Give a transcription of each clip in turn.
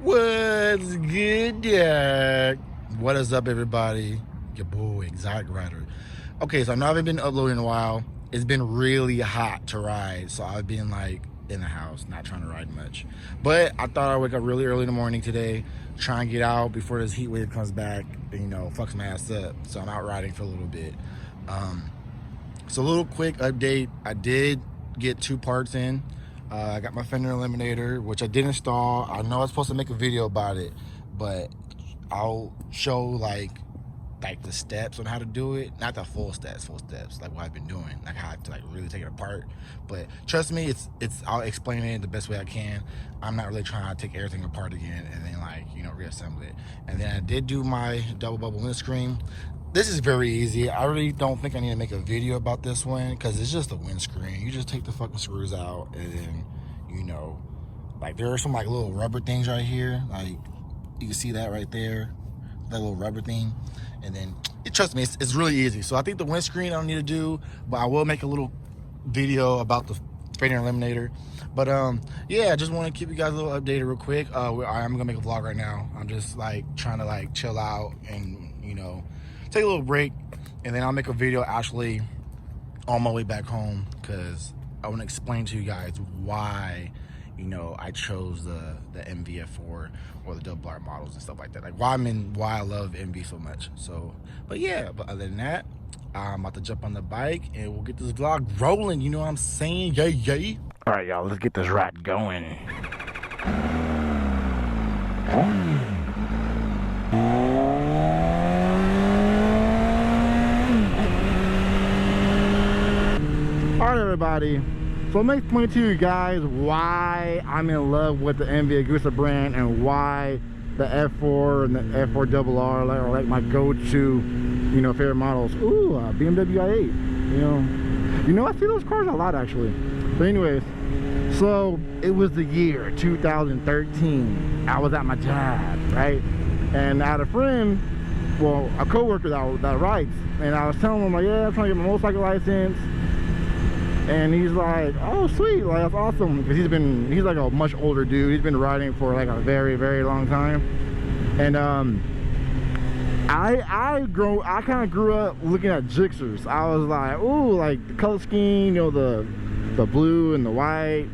What's good, Jack? What is up, everybody? Your boy, Exotic Rider. Okay, so I know I haven't been uploading in a while. It's been really hot to ride, so I've been like in the house, not trying to ride much. But I thought I'd wake up really early in the morning today, try and get out before this heat wave comes back and, you know, fucks my ass up. So I'm out riding for a little bit. So a little quick update. I did get 2 parts in. I got my fender eliminator, which I did install. I know I was supposed to make a video about it, but I'll show like the steps on how to do it. Not the full steps, like what I've been doing, like how to like really take it apart. But trust me, it's I'll explain it the best way I can. I'm not really trying to take everything apart again and then like, you know, reassemble it. And then I did do my double bubble windscreen. This is very easy. I really don't think I need to make a video about this one because it's just a windscreen. You just take the fucking screws out and then, you know, like there are some like little rubber things right here. Like you can see that right there, that little rubber thing. And then, trust me, it's really easy. So I think the windscreen I don't need to do, but I will make a little video about the fender eliminator. But yeah, I just want to keep you guys a little updated real quick. I'm gonna make a vlog right now. I'm just like trying to like chill out and, you know, take a little break, and then I'll make a video actually on my way back home because I want to explain to you guys why, you know, I chose the MV-F4 or the double R models and stuff like that. Like why I love MV so much. So, but yeah, but other than that, I'm about to jump on the bike and we'll get this vlog rolling. You know what I'm saying? Yay, yay. All right, y'all, let's get this ride going. Alright, everybody, so let me explain to you guys why I'm in love with the Mv Agusta brand and why the F4 and the F4 double R are like my go-to, you know, favorite models. Ooh, BMW i8, you know, I see those cars a lot actually. But anyways, so it was the year 2013. I was at my job, right? And I had a friend, well, a co-worker that rides, and I was telling him like, yeah, I'm trying to get my motorcycle license. And he's like, oh sweet, like that's awesome, because he's like a much older dude. He's been riding for like a very, very long time. And I kind of grew up looking at Gixxers. I was like, ooh, like the color scheme, you know, the blue and the white,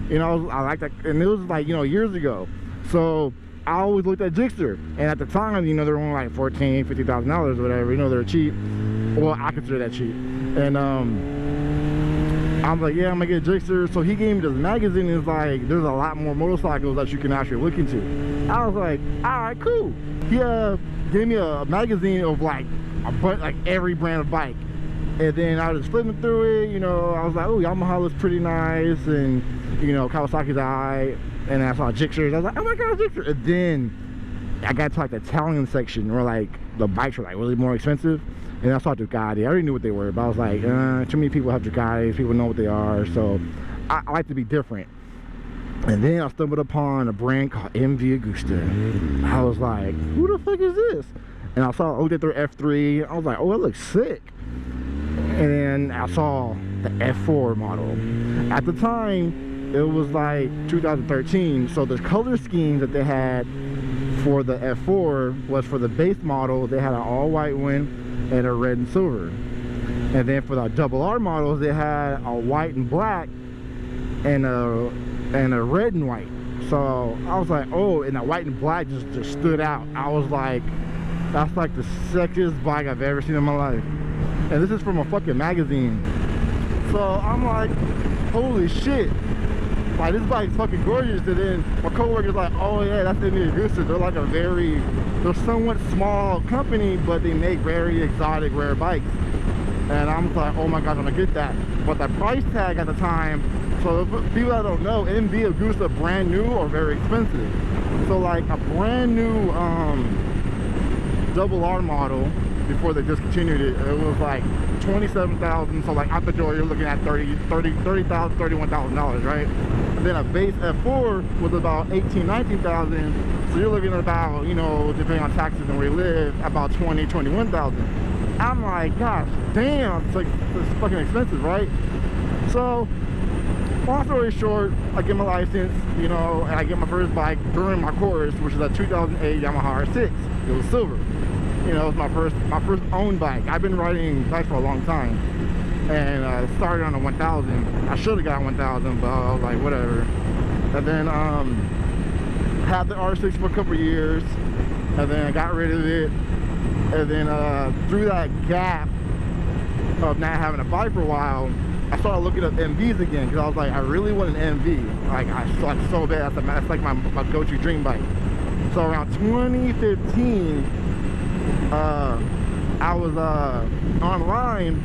you know, I like that. And it was like, you know, years ago. So I always looked at Gixxer, and at the time, you know, they were only like $14,000, $50,000 or whatever. You know, they're cheap. Well, I consider that cheap. And I'm like, yeah, I'm gonna get a Gixxer. So he gave me this magazine, and it's like, there's a lot more motorcycles that you can actually look into. I was like, all right, cool. He gave me a magazine of like every brand of bike. And then I was just flipping through it, you know, I was like, oh, Yamaha looks pretty nice, and, you know, Kawasaki's alright. And I saw Gixxers, I was like, oh my god, Gixxer. And then I got to like the Italian section where like the bikes were like really more expensive. And I saw Ducati. I already knew what they were, but I was like, too many people have Ducatis, people know what they are, so I like to be different. And then I stumbled upon a brand called Mv Agusta. I was like, who the fuck is this? And I looked at their F3, I was like, oh, it looks sick. And then I saw the F4 model. At the time, it was like 2013, so the color schemes that they had for the F4 was for the base model, they had an all-white one and a red and silver. And then for the double R models, they had a white and black and a red and white. So I was like, oh, and that white and black just stood out. I was like, that's like the sexiest bike I've ever seen in my life. And this is from a fucking magazine. So I'm like, holy shit, like this bike's fucking gorgeous. And then my coworker's like, oh yeah, that's the Mv Agusta. They're like they're somewhat small company, but they make very exotic, rare bikes. And I'm like, oh my god, I'm gonna get that. But the price tag at the time, so people that don't know, Mv Agusta brand new are very expensive. So like a brand new double R model, before they discontinued it, it was like $27,000. So like out the door, you're looking at $30,000, $31,000, right? And then a base F4 was about $18,000, $19,000. So you're looking at about, you know, depending on taxes and where you live, about $20,000, $21,000. I'm like, gosh, damn, it's fucking expensive, right? So long story short, I get my license, you know, and I get my first bike during my course, which is a 2008 Yamaha R6. It was silver. You know, it was my first owned bike. I've been riding bikes for a long time, and started on a 1000. I should have got a 1000, but I was like, whatever. And then had the R6 for a couple years, and then I got rid of it. And then through that gap of not having a bike for a while, I started looking up MVs again, because I was like, I really want an MV. Like, I like so bad. That's like my go-to dream bike. So around 2015, I was online,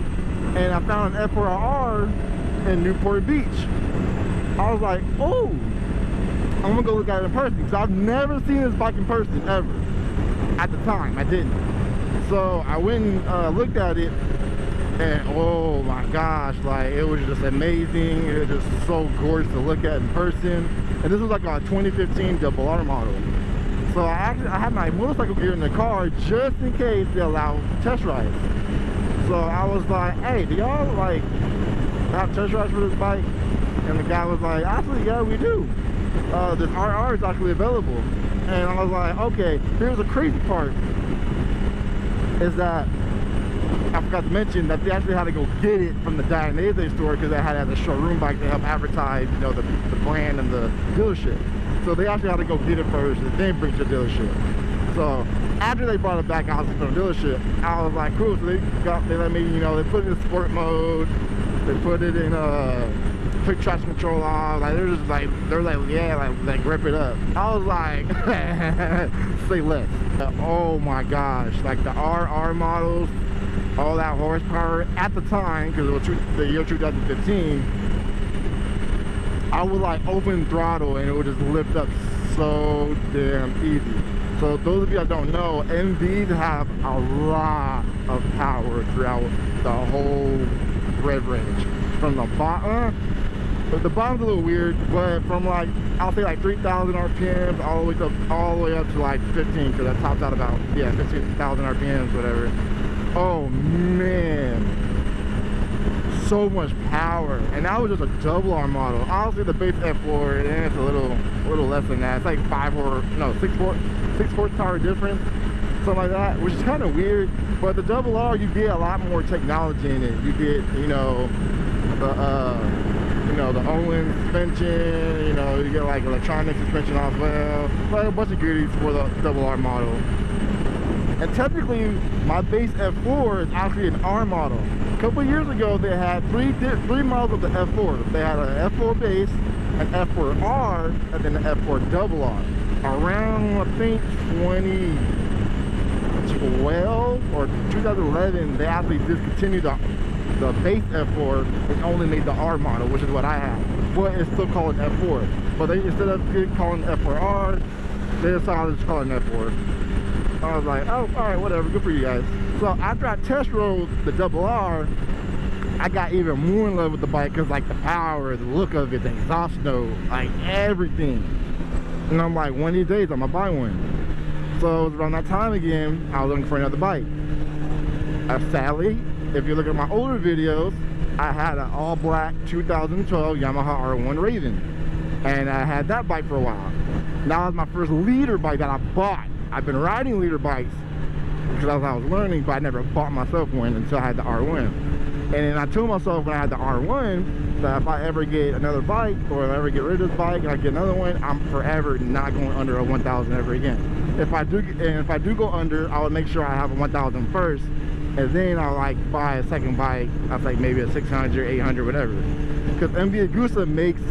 and I found an F4R in Newport Beach. I was like, oh, I'm gonna go look at it in person, because I've never seen this bike in person ever. At the time, I didn't. So I went and looked at it, and oh my gosh, like, it was just amazing. It was just so gorgeous to look at in person. And this was like a 2015 RR model. So I had my motorcycle gear in the car just in case they allow test rides. So I was like, hey, do y'all like have test rides for this bike? And the guy was like, actually, yeah, we do. This RR is actually available. And I was like, okay, here's the crazy part, is that I forgot to mention that they actually had to go get it from the DAAAWWWGGG store, because they had it as a showroom bike to help advertise, you know, the brand and the dealership. So they actually had to go get it first and then bring it to the dealership. So after they brought it back out to the dealership, I was like, cool. So they let me, you know, they put it in sport mode, they put it in quick traction control off. Like, they're like, yeah, like grip it up. I was like, say less. Oh my gosh, like the RR models, all that horsepower at the time, because it was the year 2015, I would like open throttle and it would just lift up so damn easy. So those of you that don't know, MVs have a lot of power throughout the whole rev range. From the bottom, the bottom's a little weird, but from like, I'll say like 3,000 RPMs all the way up to like 15, because that tops out about, yeah, 15,000 RPMs, whatever. Oh man, so much power. And that was just a double R model. Obviously the base F4, and it's a little less than that. It's like 6 horsepower difference, something like that, which is kind of weird. But the double R, you get a lot more technology in it. You get, you know, the Owen suspension, you know, you get like electronic suspension as well, like a bunch of goodies for the double R model. And technically, my base F4 is actually an R model. A couple years ago, they had three models of the F4. They had an F4 base, an F4R, and then an F4 double R. Around, I think, 2012 or 2011, they actually discontinued the base F4 and only made the R model, which is what I have. But it's still called an F4. But they, instead of calling it F4R, they decided to just call it an F4. I was like, oh, all right, whatever, good for you guys. So after I test rode the double R, I got even more in love with the bike, because like the power, the look of it, the exhaust note, like everything. And I'm like, one of these days I'm gonna buy one. So it was around that time again, I was looking for another bike. Sadly, if you look at my older videos, I had an all black 2012 Yamaha R1 Raven, and I had that bike for a while. That was my first leader bike that I bought. I've been riding leader bikes because I was learning, but I never bought myself one until I had the R1. And then I told myself when I had the R1 that if I ever get another bike, or if I ever get rid of this bike and I get another one, I'm forever not going under a 1,000 ever again. If I do go under, I would make sure I have a 1,000 first, and then I'll like buy a second bike. I was like maybe a 600, 800, whatever. Because Mv Agusta makes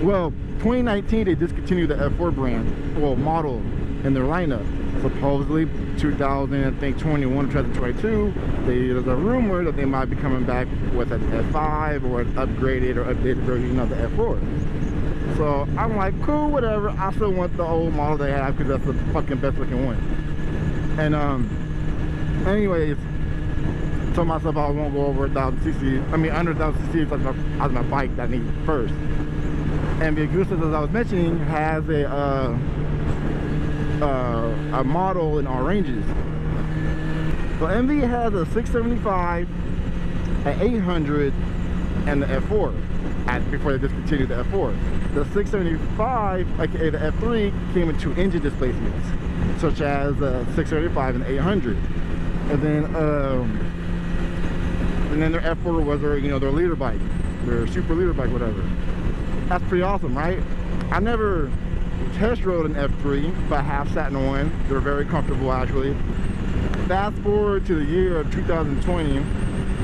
well, 2019 they discontinued the F4 brand, well, model in their lineup. Supposedly 2021, 2022, there's a rumor that they might be coming back with an F5 or an upgraded or updated version of the F4. So I'm like, cool, whatever. I still want the old model they have because that's the fucking best looking one. And anyways, told myself I won't go over 1,000cc. I mean under 1,000cc as my bike that I need first. And the Agusta, as I was mentioning, has a model in all ranges. So MV has a 675, an 800, and the F4 before they discontinued the F4. The 675, aka the F3, came with 2 engine displacements, such as the 675 and the 800. And then their F4 was their, you know, their leader bike, their super leader bike, whatever. That's pretty awesome, right? I never test rode an F3, but I have sat in one. They're very comfortable, actually. Fast forward to the year of 2020,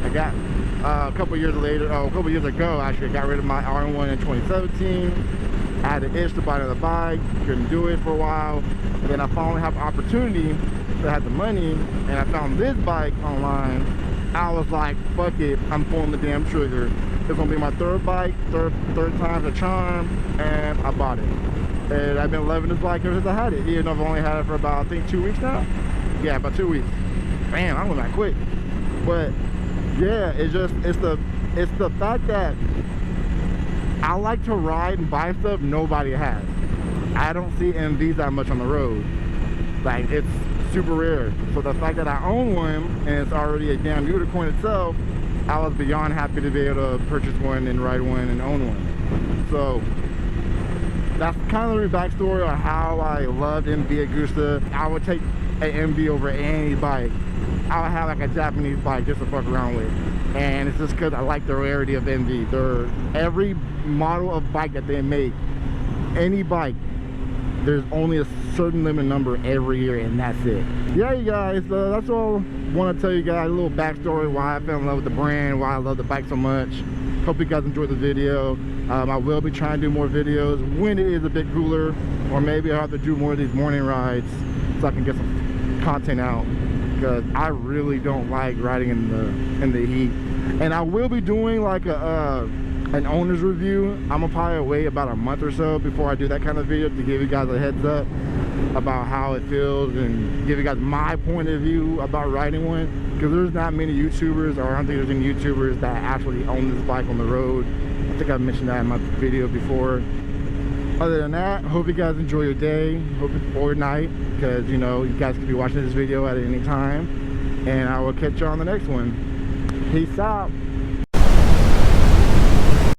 I got a couple years ago, actually, I got rid of my R1 in 2017. I had an itch to buy another bike, couldn't do it for a while. And then I finally had the opportunity, I had the money, and I found this bike online. I was like, fuck it, I'm pulling the damn trigger. It's gonna be my third bike, third time's a charm, and I bought it. And I've been loving this bike ever since I had it. Even though I've only had it for about, I think, 2 weeks now. Yeah, about 2 weeks. Man, I went back quick. But yeah, it's the fact that I like to ride and buy stuff nobody has. I don't see MVs that much on the road. Like, it's super rare. So the fact that I own one and it's already a damn unicorn itself, I was beyond happy to be able to purchase one and ride one and own one. So that's kind of the backstory on how I loved Mv Agusta. I would take an MV over any bike. I would have like a Japanese bike just to fuck around with. And it's just because I like the rarity of MV. Every model of bike that they make, any bike, there's only a certain limited number every year, and that's it. Yeah, you guys, that's all I want to tell you guys, a little backstory why I fell in love with the brand, why I love the bike so much. Hope you guys enjoyed the video. I will be trying to do more videos when it is a bit cooler, or maybe I'll have to do more of these morning rides so I can get some content out, because I really don't like riding in the heat. And I will be doing like an owner's review. I'm gonna probably wait about a month or so before I do that kind of video to give you guys a heads up about how it feels and give you guys my point of view about riding one, because there's not many YouTubers, or I don't think there's any YouTubers that actually own this bike on the road. I think I've mentioned that in my video before. Other than that, hope you guys enjoy your day, or night, because you know you guys could be watching this video at any time, and I will catch you on the next one. Peace out.